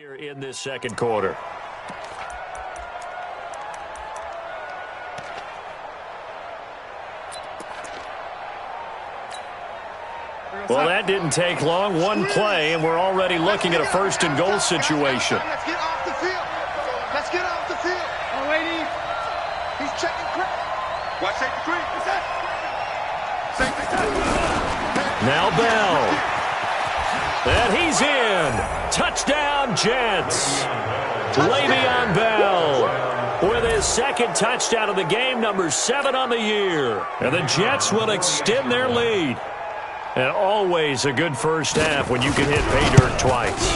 Here in this second quarter. Well, that didn't take long. One play, and we're already looking at a first and goal situation. Let's get off the field. Let's get off the field. Oh, lady. He's checking quick. Watch safety three. What's that? Safety three. Now Bell. And he's in. Touchdown, Jets. Le'Veon Bell with his second touchdown of the game, number 7 on the year. And the Jets will extend their lead. And always a good first half when you can hit pay dirt twice.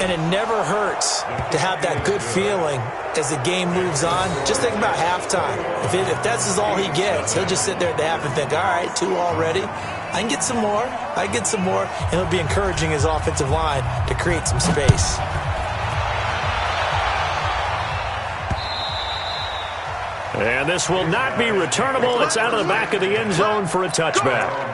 And it never hurts to have that good feeling as the game moves on. Just think about halftime. If that's all he gets, he'll just sit there at the half and think, all right, 2 already. I can get some more. I get some more. And he'll be encouraging his offensive line to create some space. And this will not be returnable. It's out of the back of the end zone for a touchback.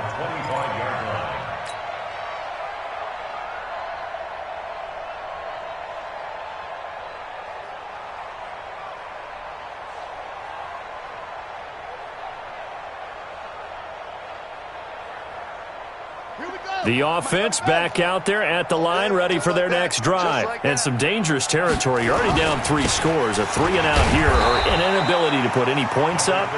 The offense back out there at the line, ready for their next drive. And some dangerous territory. You're already down 3 scores. A 3-and-out here, or an inability to put any points up.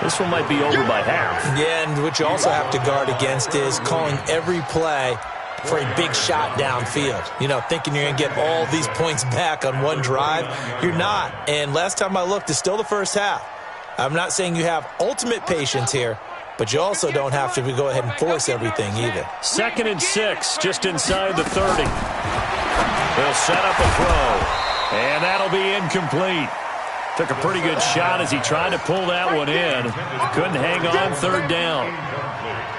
This one might be over by half. Yeah, and what you also have to guard against is calling every play for a big shot downfield. You know, thinking you're going to get all these points back on one drive. You're not. And last time I looked, it's still the first half. I'm not saying you have ultimate patience here, but you also don't have to go ahead and force everything either. 2nd and 6, just inside the 30. They'll set up a throw, and that'll be incomplete. Took a pretty good shot as he tried to pull that one in. Couldn't hang on 3rd down.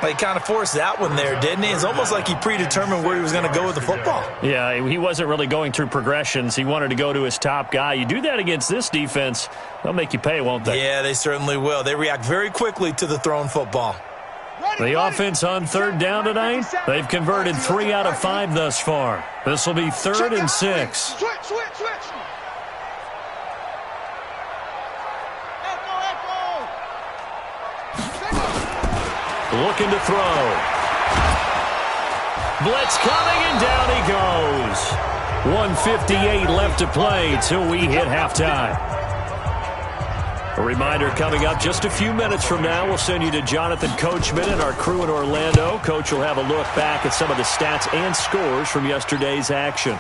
He kind of forced that one there, didn't he? It's almost like he predetermined where he was going to go with the football. Yeah, he wasn't really going through progressions. He wanted to go to his top guy. You do that against this defense, they'll make you pay, won't they? Yeah, they certainly will. They react very quickly to the thrown football. The offense on 3rd down tonight, they've converted 3 out of 5 thus far. This will be 3rd and 6. Switch. Looking to throw. Blitz coming, and down he goes. 1:58 left to play till we hit halftime. A reminder coming up just a few minutes from now. We'll send you to Jonathan Coachman and our crew in Orlando. Coach will have a look back at some of the stats and scores from yesterday's action.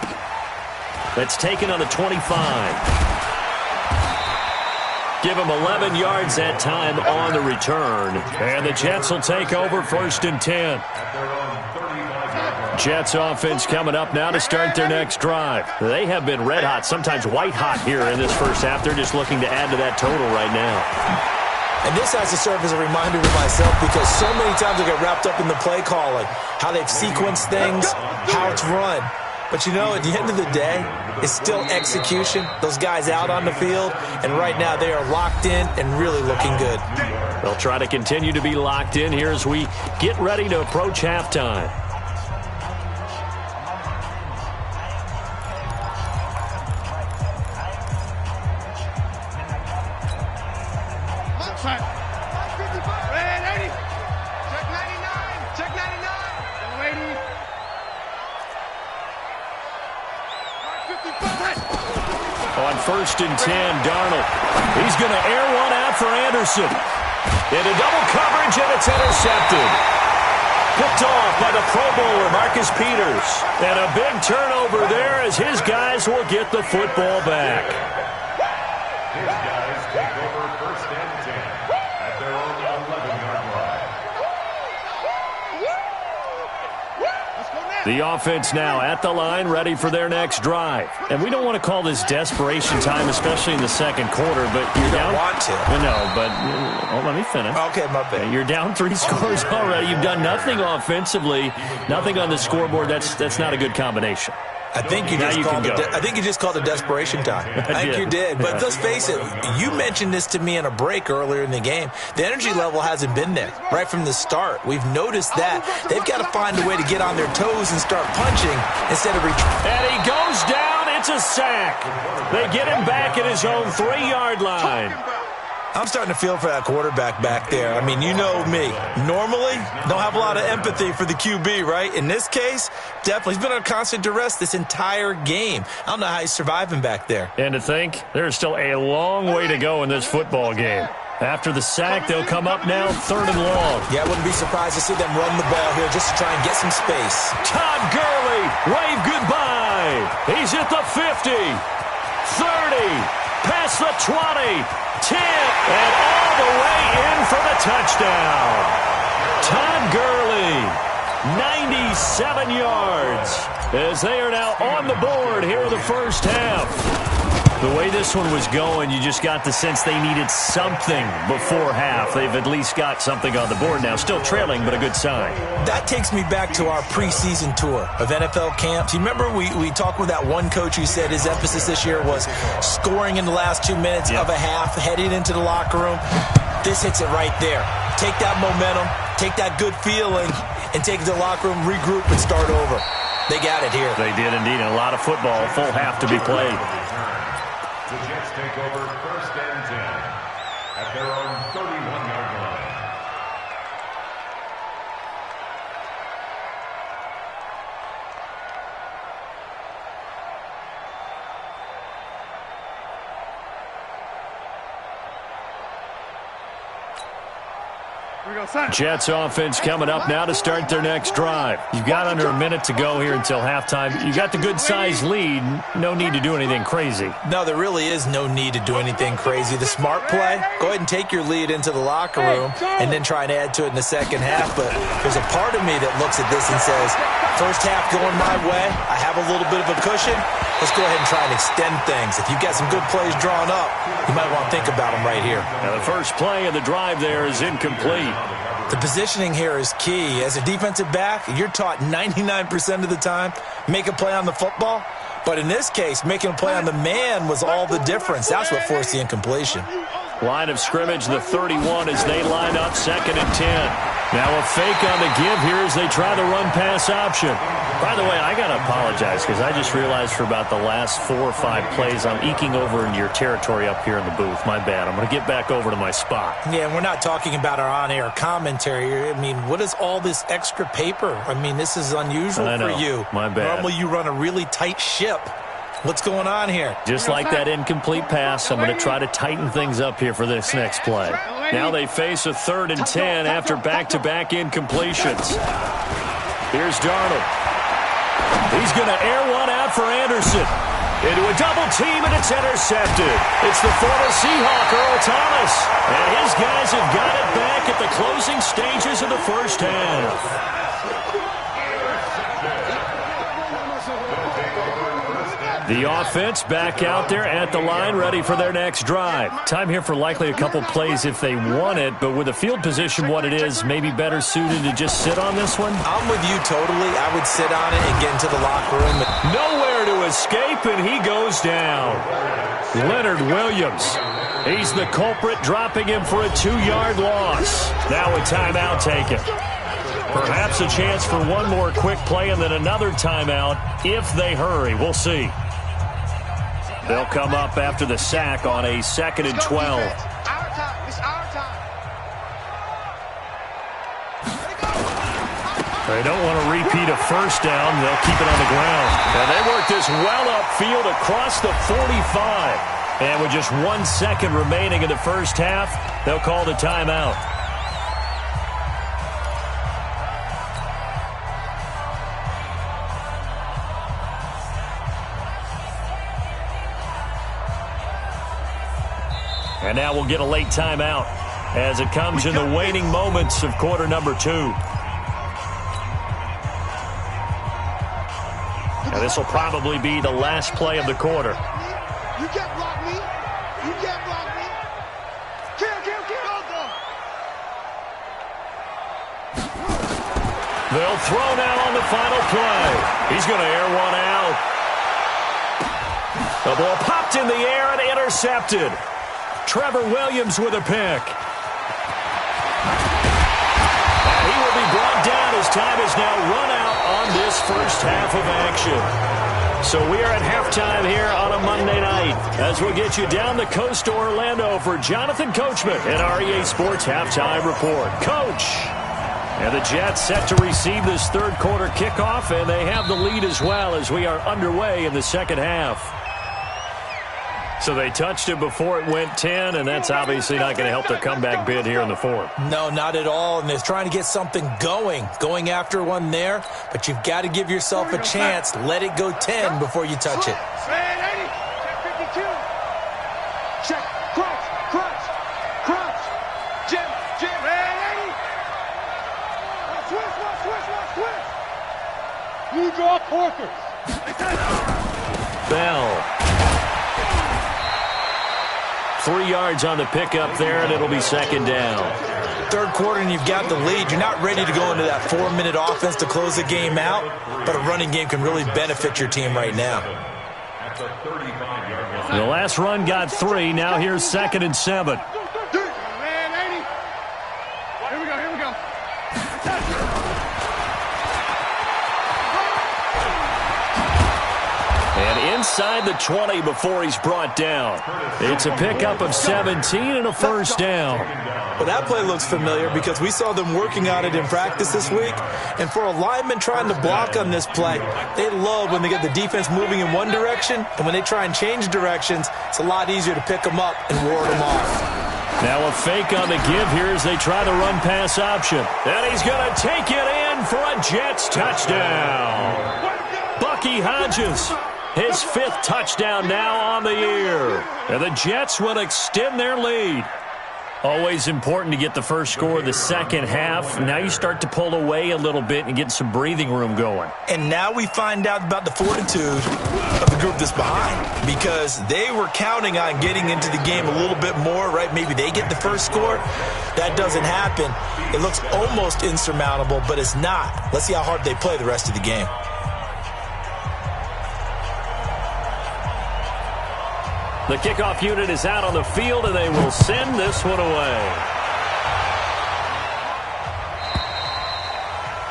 That's taken on the 25. Give him 11 yards that time on the return. And the Jets will take over 1st and 10. Jets offense coming up now to start their next drive. They have been red hot, sometimes white hot here in this first half. They're just looking to add to that total right now. And this has to serve as a reminder to myself because so many times I get wrapped up in the play calling, how they've sequenced things, how it's run. But, you know, at the end of the day, it's still execution. Those guys out on the field, and right now they are locked in and really looking good. They'll try to continue to be locked in here as we get ready to approach halftime. On 1st and 10, Darnold. He's going to air one out for Anderson. Into double coverage, and it's intercepted. Picked off by the Pro Bowler, Marcus Peters. And a big turnover there as his guys will get the football back. His guys take over 1st and 10 at their own 11-yard line. The offense now at the line, ready for their next drive. And we don't want to call this desperation time, especially in the second quarter, but you're down. You don't want to. No, but let me finish. Okay, my bad. You're down 3 scores already. You've done nothing offensively, nothing on the scoreboard. That's not a good combination. I think you just called it desperation time. I think you did. But let's face it, you mentioned this to me in a break earlier in the game. The energy level hasn't been there right from the start. We've noticed that. They've got to find a way to get on their toes and start punching instead of retreating. And he goes down It's a sack. They get him back at his own 3-yard line. I'm starting to feel for that quarterback back there. I mean, you know me. Normally, don't have a lot of empathy for the QB, right? In this case, definitely. He's been under constant duress this entire game. I don't know how he's surviving back there. And to think, there's still a long way to go in this football game. After the sack, they'll come up now 3rd and long. Yeah, I wouldn't be surprised to see them run the ball here just to try and get some space. Todd Gurley, wave goodbye. He's at the 50, 30, past the 20, 10, and all the way in for the touchdown. Todd Gurley, 97 yards, as they are now on the board here in the first half. The way this one was going, you just got the sense they needed something before half. They've at least got something on the board now. Still trailing, but a good sign. That takes me back to our preseason tour of NFL camps. You remember we talked with that one coach who said his emphasis this year was scoring in the last 2 minutes of a half, heading into the locker room. This hits it right there. Take that momentum, take that good feeling, and take it to the locker room, regroup, and start over. They got it here. They did indeed, and a lot of football, full half to be played. The Jets take over 1st and 10 at their own 31-yard line. Jets offense coming up now to start their next drive. You've got under a minute to go here until halftime. You got the good-sized lead. No need to do anything crazy. No, there really is no need to do anything crazy. The smart play, go ahead and take your lead into the locker room and then try and add to it in the second half. But there's a part of me that looks at this and says, first half going my way, I have a little bit of a cushion. Let's go ahead and try and extend things. If you've got some good plays drawn up, you might want to think about them right here. Now the first play of the drive there is incomplete. The positioning here is key. As a defensive back, you're taught 99% of the time, make a play on the football. But in this case, making a play on the man was all the difference. That's what forced the incompletion. Line of scrimmage, the 31 as they line up 2nd and 10. Now a fake on the give here as they try the run-pass option. By the way, I got to apologize because I just realized for about the last 4 or 5 plays, I'm eking over into your territory up here in the booth. My bad. I'm going to get back over to my spot. Yeah, and we're not talking about our on-air commentary. I mean, what is all this extra paper? I mean, this is unusual for you. My bad. Normally you run a really tight ship. What's going on here? Just like that incomplete pass, I'm going to try to tighten things up here for this next play. Now they face a 3rd and 10 after back-to-back incompletions. Here's Darnold. He's going to air one out for Anderson. Into a double team, and it's intercepted. It's the former Seahawk, Earl Thomas. And his guys have got it back at the closing stages of the first half. The offense back out there at the line, ready for their next drive. Time here for likely a couple plays if they want it, but with the field position what it is, maybe better suited to just sit on this one? I'm with you totally. I would sit on it and get into the locker room. Nowhere to escape, and he goes down. Leonard Williams. He's the culprit, dropping him for a 2-yard loss. Now a timeout taken. Perhaps a chance for one more quick play and then another timeout if they hurry. We'll see. They'll come up after the sack on a 2nd and 12. It's our time. They don't want to repeat a first down. They'll keep it on the ground. And they work this well upfield across the 45. And with just 1 second remaining in the first half, they'll call the timeout. And now we'll get a late timeout as it comes in the waning moments of quarter number 2. Now this will probably be the last play of the quarter. You can't block me. You can't block me. Kill. They'll throw now on the final play. He's going to air one out. The ball popped in the air and intercepted. Trevor Williams with a pick. And he will be brought down as time is now run out on this first half of action. So we are at halftime here on a Monday night as we get you down the coast to Orlando for Jonathan Coachman in our EA Sports Halftime Report. Coach! And the Jets set to receive this third quarter kickoff, and they have the lead as well as we are underway in the second half. So they touched it before it went 10, and that's obviously not going to help their comeback bid here in the fourth. No, not at all, and they're trying to get something going after one there, but you've got to give yourself a chance. Let it go 10 before you touch it. Check, crunch, Jim, switch. You draw Porkers. Bell. 3 yards on the pickup there, and it'll be second down. Third quarter, and you've got the lead. You're not ready to go into that 4-minute offense to close the game out, but a running game can really benefit your team right now. The last run got 3. Now here's 2nd and 7. Here we go. And inside the 20 before he's brought down. It's a pickup of 17 and a first down. Well, that play looks familiar because we saw them working on it in practice this week. And for a lineman trying to block on this play, they love when they get the defense moving in one direction. And when they try and change directions, it's a lot easier to pick them up and ward them off. Now a fake on the give here as they try to run pass option. And he's going to take it in for a Jets touchdown. Bucky Hodges. His 5th touchdown now on the year. And the Jets will extend their lead. Always important to get the first score of the second half. Now you start to pull away a little bit and get some breathing room going. And now we find out about the fortitude of the group that's behind, because they were counting on getting into the game a little bit more, right? Maybe they get the first score. That doesn't happen. It looks almost insurmountable, but it's not. Let's see how hard they play the rest of the game. The kickoff unit is out on the field, and they will send this one away.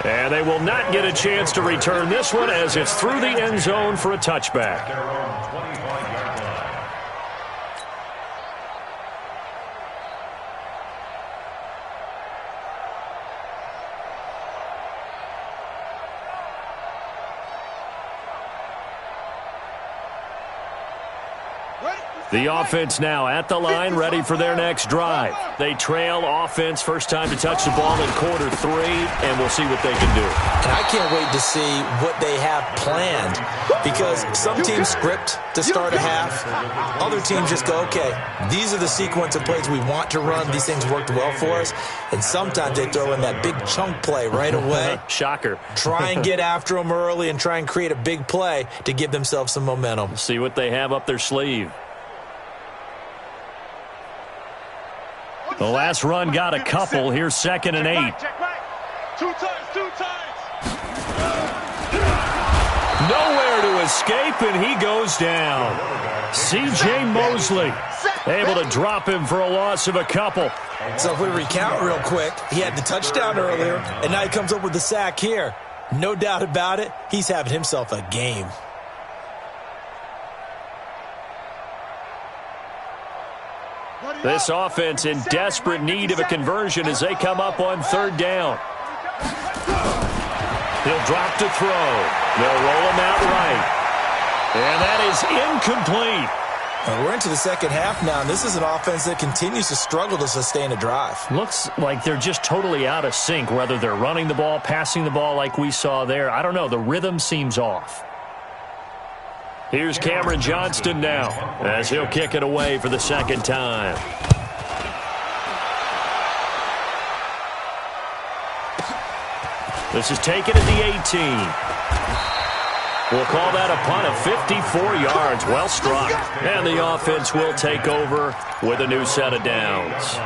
And they will not get a chance to return this one as it's through the end zone for a touchback. The offense now at the line, ready for their next drive. They trail offense, first time to touch the ball in quarter 3, and we'll see what they can do. And I can't wait to see what they have planned, because some teams script to start a half. Other teams just go, okay, these are the sequence of plays we want to run. These things worked well for us. And sometimes they throw in that big chunk play right away. Shocker. Try and get after them early and try and create a big play to give themselves some momentum. See what they have up their sleeve. The last run got a couple. Here's 2nd and 8. Two times. Nowhere to escape, and he goes down. C.J. Mosley able to drop him for a loss of a couple. So if we recount real quick, he had the touchdown earlier, and now he comes up with the sack here. No doubt about it, he's having himself a game. This offense in desperate need of a conversion as they come up on 3rd down. He'll drop to throw. They'll roll him out right. And that is incomplete. And we're into the second half now, and this is an offense that continues to struggle to sustain a drive. Looks like they're just totally out of sync, whether they're running the ball, passing the ball like we saw there. I don't know. The rhythm seems off. Here's Cameron Johnston now as he'll kick it away for the second time. This is taken at the 18. We'll call that a punt of 54 yards. Well struck. And the offense will take over with a new set of downs.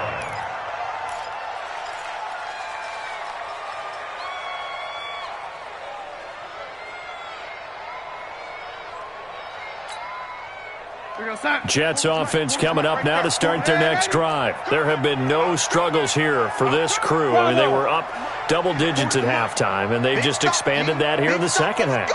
Jets offense coming up now to start their next drive. There have been no struggles here for this crew. I mean, they were up double digits at halftime, and they've just expanded that here in the second half.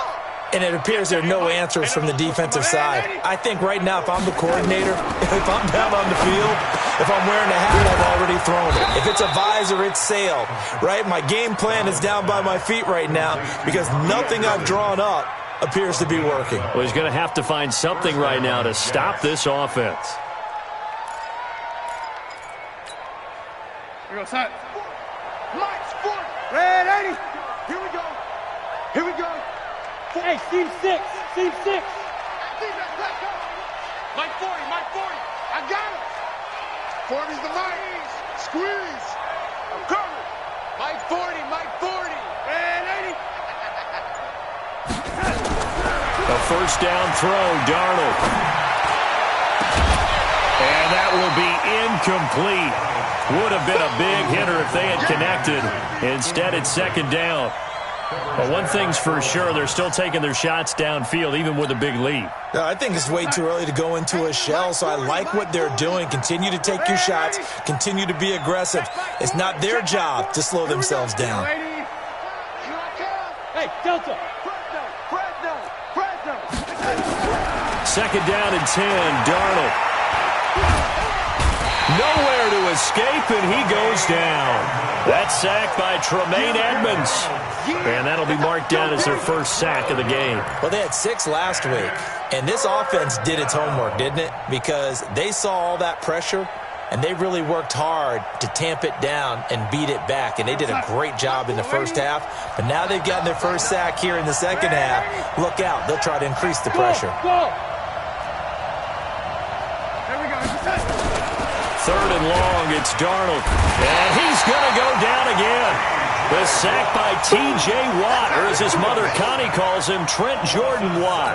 and it appears there are no answers from the defensive side. I think right now, if I'm the coordinator, if I'm down on the field, if I'm wearing a hat, I've already thrown it. If it's a visor, it's sailed, right? My game plan is down by my feet right now because nothing I've drawn up appears to be working. Well, he's going to have to find something right now to stop this offense. Here we go, son. Mike's 40. Red 80. Here we go. Here we go. Hey, seam 6. Seam 6. Defense, let's go. Mike 40. Mike 40. I got him. 40's the Mike. Squeeze. I'm covered. Mike 40. Mike 40. Red 80. A first down throw, Darnold. And that will be incomplete. Would have been a big hitter if they had connected. Instead, it's second down. But one thing's for sure, they're still taking their shots downfield, even with a big lead. No, I think it's way too early to go into a shell, so I like what they're doing. Continue to take your shots. Continue to be aggressive. It's not their job to slow themselves down. Hey, Delta. Second down and 10, Darnold. Nowhere to escape, and he goes down. That's sacked by Tremaine Edmonds. And that'll be marked down as their first sack of the game. Well, they had 6 last week, and this offense did its homework, didn't it? Because they saw all that pressure, and they really worked hard to tamp it down and beat it back. And they did a great job in the first half. But now they've gotten their first sack here in the second half. Look out. They'll try to increase the pressure. Go. Third and long, it's Darnold. And he's going to go down again. The sack by T.J. Watt, or as his mother Connie calls him, Trent Jordan Watt.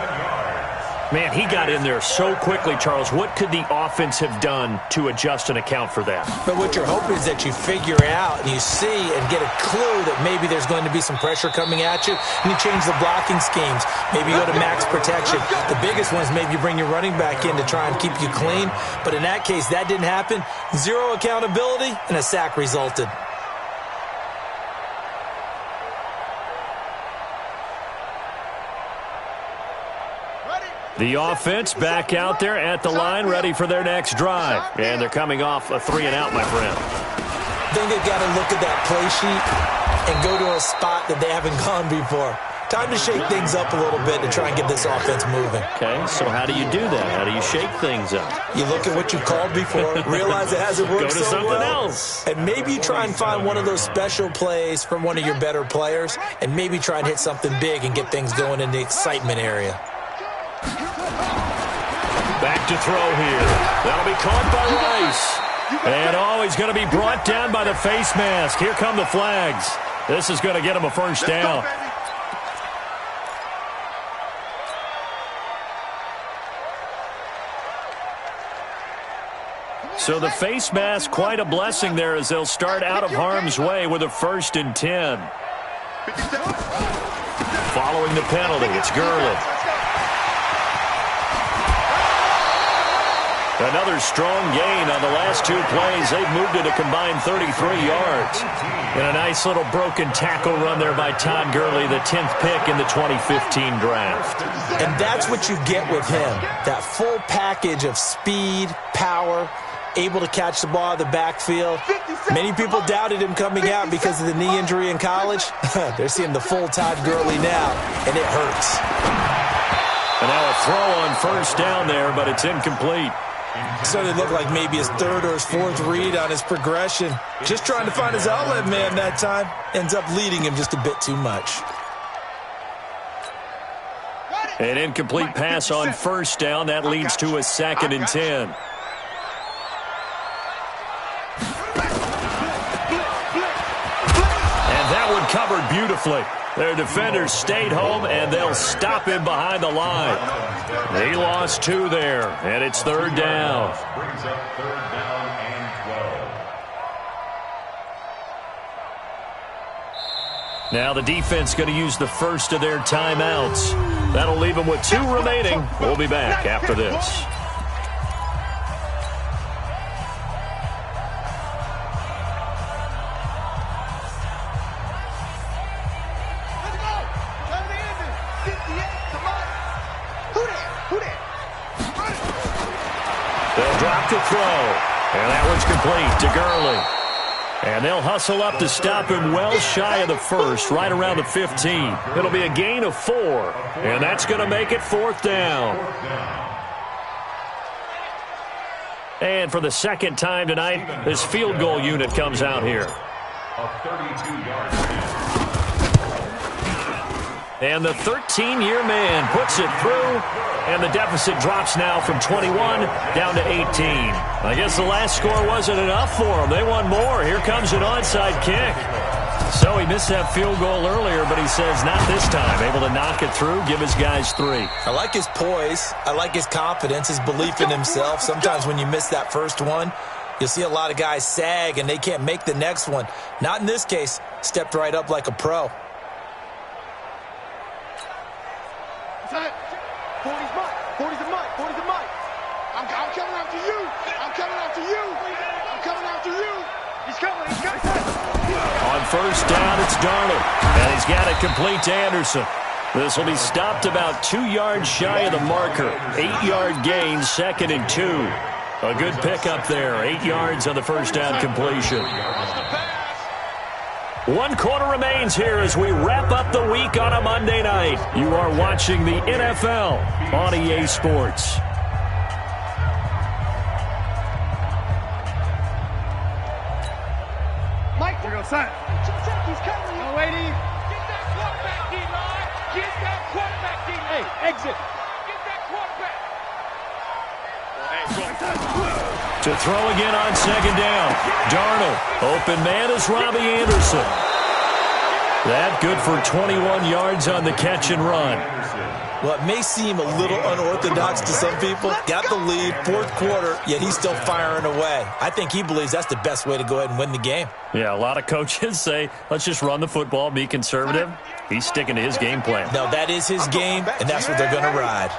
Man, he got in there so quickly, Charles. What could the offense have done to adjust and account for that? But what you're hoping is that you figure out and you see and get a clue that maybe there's going to be some pressure coming at you, and you change the blocking schemes. Maybe you go to max protection. The biggest one is maybe you bring your running back in to try and keep you clean. But in that case, that didn't happen. 0 accountability, and a sack resulted. The offense back out there at the line, ready for their next drive. And they're coming off a 3-and-out, my friend. I think they've got to look at that play sheet and go to a spot that they haven't gone before. Time to shake things up a little bit to try and get this offense moving. Okay, so how do you do that? How do you shake things up? You look at what you called before, realize it hasn't worked Go to so something well, else. and maybe you try and find one of those special plays from one of your better players, and maybe try and hit something big and get things going in the excitement area. Back to throw here. That'll be caught by Rice. And, he's going to be brought down by the face mask. Here come the flags. This is going to get him a first down. So the face mask, quite a blessing there as they'll start out of harm's way with a 1st and 10. Following the penalty, it's Gurley. Another strong gain on the last 2 plays. They've moved it a combined 33 yards. And a nice little broken tackle run there by Todd Gurley, the 10th pick in the 2015 draft. And that's what you get with him, that full package of speed, power, able to catch the ball out of the backfield. Many people doubted him coming out because of the knee injury in college. They're seeing the full Todd Gurley now, and it hurts. And now a throw on first down there, but it's incomplete. So it looked like maybe his 3rd or his 4th read on his progression. Just trying to find his outlet man that time. Ends up leading him just a bit too much. An incomplete pass on first down. That leads to a 2nd and 10. And that one covered beautifully. Their defenders stayed home, and they'll stop him behind the line. He lost 2 there, and it's 3rd down. Brings up 3rd down and 12. Now the defense going to use the first of their timeouts. That'll leave them with 2 remaining. We'll be back after this. They'll drop the throw. And that one's complete to Gurley. And they'll hustle up to stop him well shy of the first, right around the 15. It'll be a gain of 4. And that's going to make it 4th down. And for the second time tonight, this field goal unit comes out here. A 32-yard. And the 13-year man puts it through, and the deficit drops now from 21 down to 18. I guess the last score wasn't enough for them. They want more. Here comes an onside kick. So he missed that field goal earlier, but he says not this time. Able to knock it through, give his guys 3. I like his poise. I like his confidence, his belief in himself. Sometimes when you miss that first one, you'll see a lot of guys sag, and they can't make the next one. Not in this case. Stepped right up like a pro. 40's mine. 40's a mine. 40's a mine. I'm coming after you. I'm coming after you. I'm coming after you. He's coming. He's coming. On first down, it's Darnold. And he's got it complete to Anderson. This will be stopped about 2 yards shy of the marker. 8-yard gain, 2nd and 2. A good pickup there. 8 yards on the first down completion. 1 quarter remains here as we wrap up the week on a Monday night. You are watching the NFL on EA Sports. Mike, we're going to sign. He's coming. No, wait. Get that quarterback, D-line. Get that quarterback, D-line. Hey, exit. Get that quarterback. To throw again on 2nd down. Darnold. Open man is Robbie Anderson. That good for 21 yards on the catch and run. Well, it may seem a little unorthodox to some people. Got the lead, 4th quarter, yet he's still firing away. I think he believes that's the best way to go ahead and win the game. Yeah, a lot of coaches say, let's just run the football, be conservative. He's sticking to his game plan. No, that is his game, and that's what they're going to ride.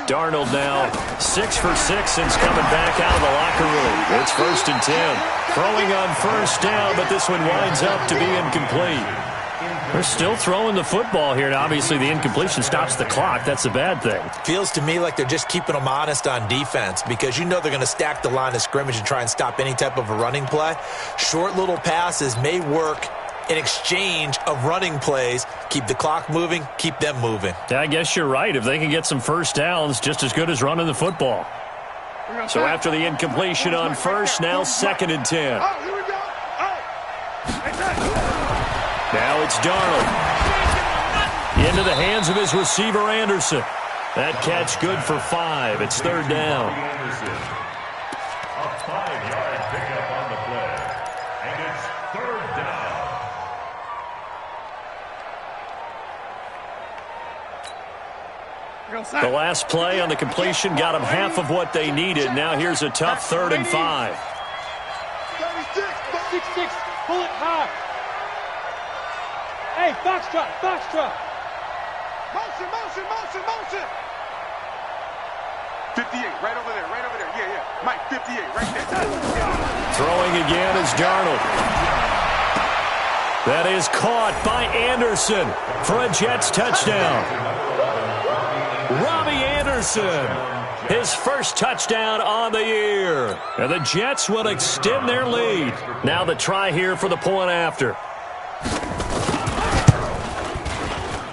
Darnold now 6 for 6 since coming back out of the locker room. It's 1st and 10. Throwing on first down, but this one winds up to be incomplete. They're still throwing the football here. Now, obviously, the incompletion stops the clock. That's a bad thing. Feels to me like they're just keeping them honest on defense because you know they're going to stack the line of scrimmage and try and stop any type of a running play. Short little passes may work in exchange of running plays. Keep the clock moving, keep them moving. Yeah, I guess you're right. If they can get some first downs, just as good as running the football. So after the incompletion on first, now 2nd and 10. Oh, here we go. Now it's Darnold. Into the hands of his receiver, Anderson. That catch good for 5. It's 3rd down. A 5-yard pickup on the play. And it's 3rd down. The last play on the completion got them half of what they needed. Now here's a tough 3rd and 5. 6-6. Pull it high. Hey, foxtrot, foxtrot. Motion. 58, right over there. Yeah. Mike, 58, right there. Throwing again is Darnold. That is caught by Anderson for a Jets touchdown. Robbie Anderson, his first touchdown on the year. And the Jets will extend their lead. Now the try here for the point after.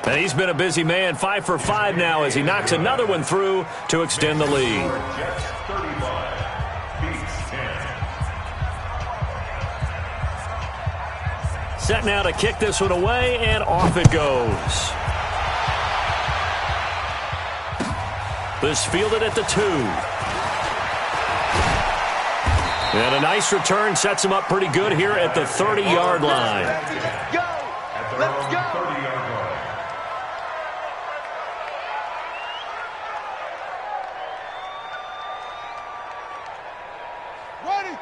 And he's been a busy man, 5 for 5 now as he knocks another one through to extend the lead. Jets 35, Beats 10. Set now to kick this one away, and off it goes. This fielded at the 2. And a nice return sets him up pretty good here at the 30-yard line. Go. Let's go. 30-yard line.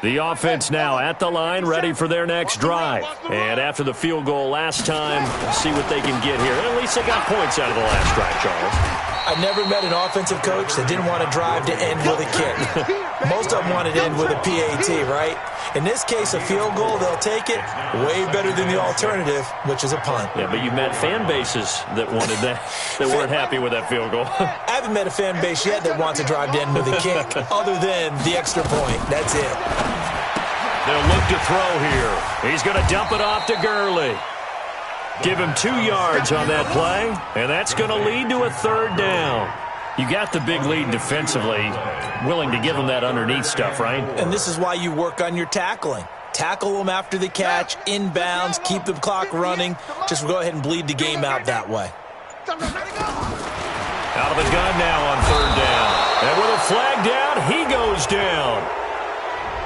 The offense now at the line, ready for their next drive. And after the field goal last time, see what they can get here. At least they got points out of the last drive, Charles. I never met an offensive coach that didn't want to drive to end with a kick. Most of them wanted to end with a PAT, right? In this case, a field goal, they'll take it. Way better than the alternative, which is a punt. Yeah, but you met fan bases that wanted that, that weren't happy with that field goal. I haven't met a fan base yet that wants to drive to end with a kick, other than the extra point. That's it. They'll look to throw here. He's going to dump it off to Gurley. Give him 2 yards on that play, and that's going to lead to a third down. You got the big lead defensively, willing to give them that underneath stuff, right? And this is why you work on your tackling. Tackle them after the catch, inbounds, keep the clock running. Just go ahead and bleed the game out that way. Out of the gun now on third down. And with a flag down, he goes down.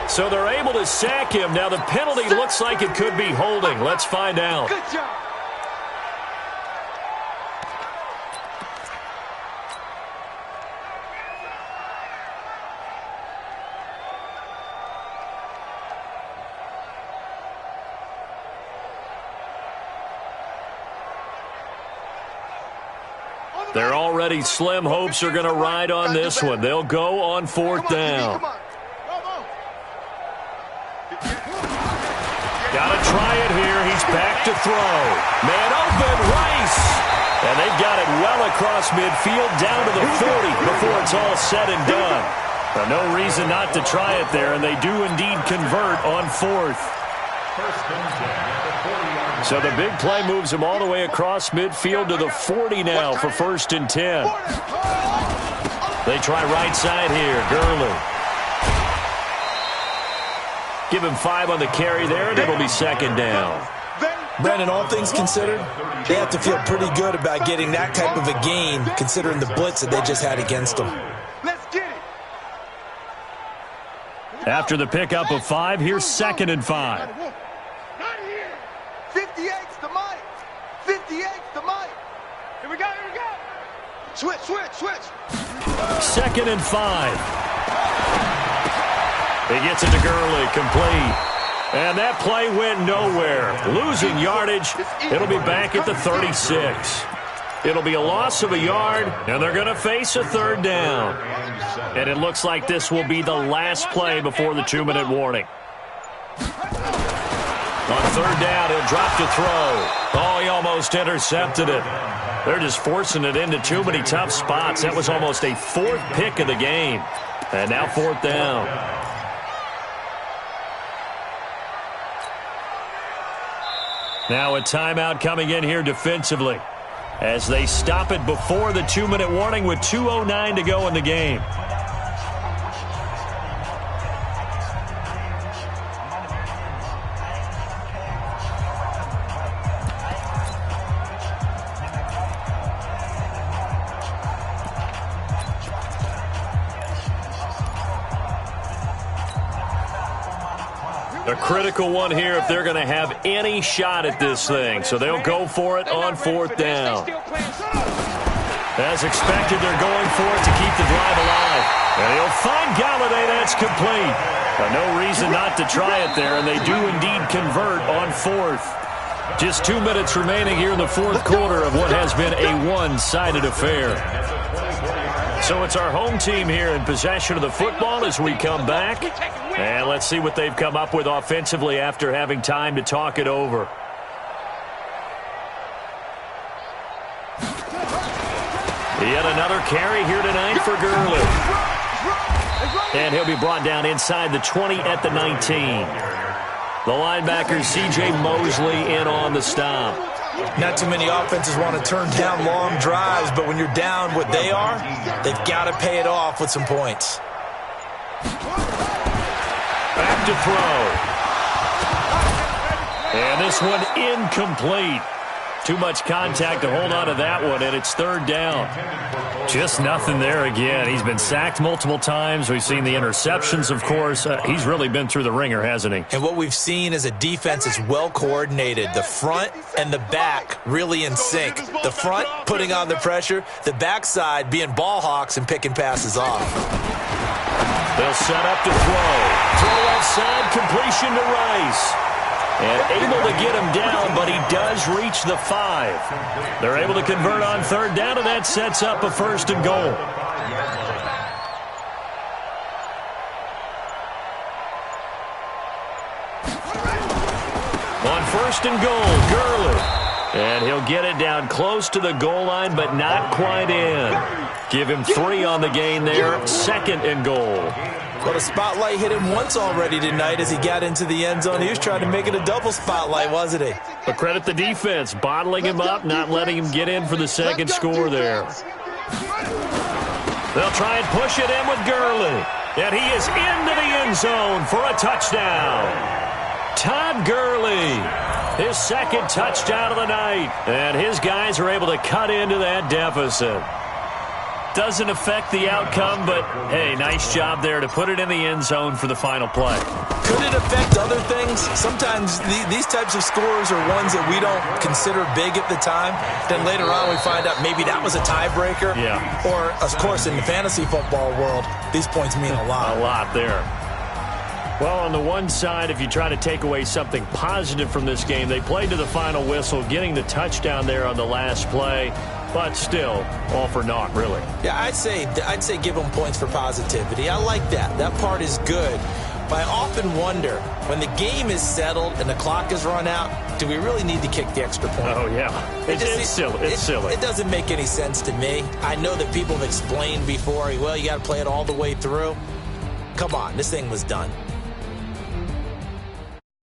So they're able to sack him. Now the penalty looks like it could be holding. Let's find out. Good job. They're already slim hopes are going to ride on this one. They'll go on fourth down. Got to try it here. He's back to throw. Man open, Rice. And they've got it well across midfield down to the 40 before it's all said and done. But no reason not to try it there, and they do indeed convert on fourth. So the big play moves them all the way across midfield to the 40 now for 1st and 10. They try right side here. Gurley. Give him 5 on the carry there, and it'll be 2nd down. Brandon, all things considered, they have to feel pretty good about getting that type of a gain, considering the blitz that they just had against them. Let's get it. After the pickup of 5, here's 2nd and 5. 58's the mic. 58's the mic. Here we go, here we go. Switch. 2nd and 5. He gets it to Gurley, complete. And that play went nowhere. Losing yardage. It'll be back at the 36. It'll be a loss of a yard, and they're going to face a third down. And it looks like this will be the last play before the 2-minute warning. On third down, he'll drop to throw. Oh, he almost intercepted it. They're just forcing it into too many tough spots. That was almost a 4th pick of the game. And now 4th down. Now a timeout coming in here defensively as they stop it before the 2-minute warning with 2:09 to go in the game. A critical one here if they're going to have any shot at this thing. So they'll go for it on 4th down. As expected, they're going for it to keep the drive alive. And he'll find Galladay. That's complete. But no reason not to try it there, and they do indeed convert on 4th. Just 2 minutes remaining here in the 4th quarter of what has been a one-sided affair. So it's our home team here in possession of the football as we come back. And let's see what they've come up with offensively after having time to talk it over. Yet another carry here tonight for Gurley. And he'll be brought down inside the 20 at the 19. The linebacker, C.J. Mosley, in on the stop. Not too many offenses want to turn down long drives, but when you're down what they are, they've got to pay it off with some points. Back to throw. And this one incomplete. Too much contact to hold on to that one, and it's 3rd down. Just nothing there again. He's been sacked multiple times. We've seen the interceptions, of course. He's really been through the ringer, hasn't he? And what we've seen is a defense that's well coordinated. The front and the back really in sync. The front putting on the pressure, the backside being ball hawks and picking passes off. They'll set up to throw. Throw outside, completion to Rice. And able to get him down, but he does reach the 5. They're able to convert on third down, and that sets up a 1st and goal. On 1st and goal, Gurley. And he'll get it down close to the goal line, but not quite in. Give him 3 on the gain there. 2nd and goal. Well, the spotlight hit him once already tonight as he got into the end zone. He was trying to make it a double spotlight, wasn't he? But credit the defense, bottling him up, not letting him get in for the 2nd score there. They'll try and push it in with Gurley. And he is into the end zone for a touchdown. Todd Gurley, his 2nd touchdown of the night. And his guys are able to cut into that deficit. Doesn't affect the outcome, but, hey, nice job there to put it in the end zone for the final play. Could it affect other things? Sometimes these types of scores are ones that we don't consider big at the time. Then later on we find out maybe that was a tiebreaker. Yeah. Or, of course, in the fantasy football world, these points mean a lot. A lot there. Well, on the one side, if you try to take away something positive from this game, they played to the final whistle, getting the touchdown there on the last play. But still, all for naught, really. Yeah, I'd say give them points for positivity. I like that. That part is good. But I often wonder, when the game is settled and the clock is run out, do we really need to kick the extra point? Oh, yeah. It's silly. It's silly. It doesn't make any sense to me. I know that people have explained before, well, you got to play it all the way through. Come on, this thing was done.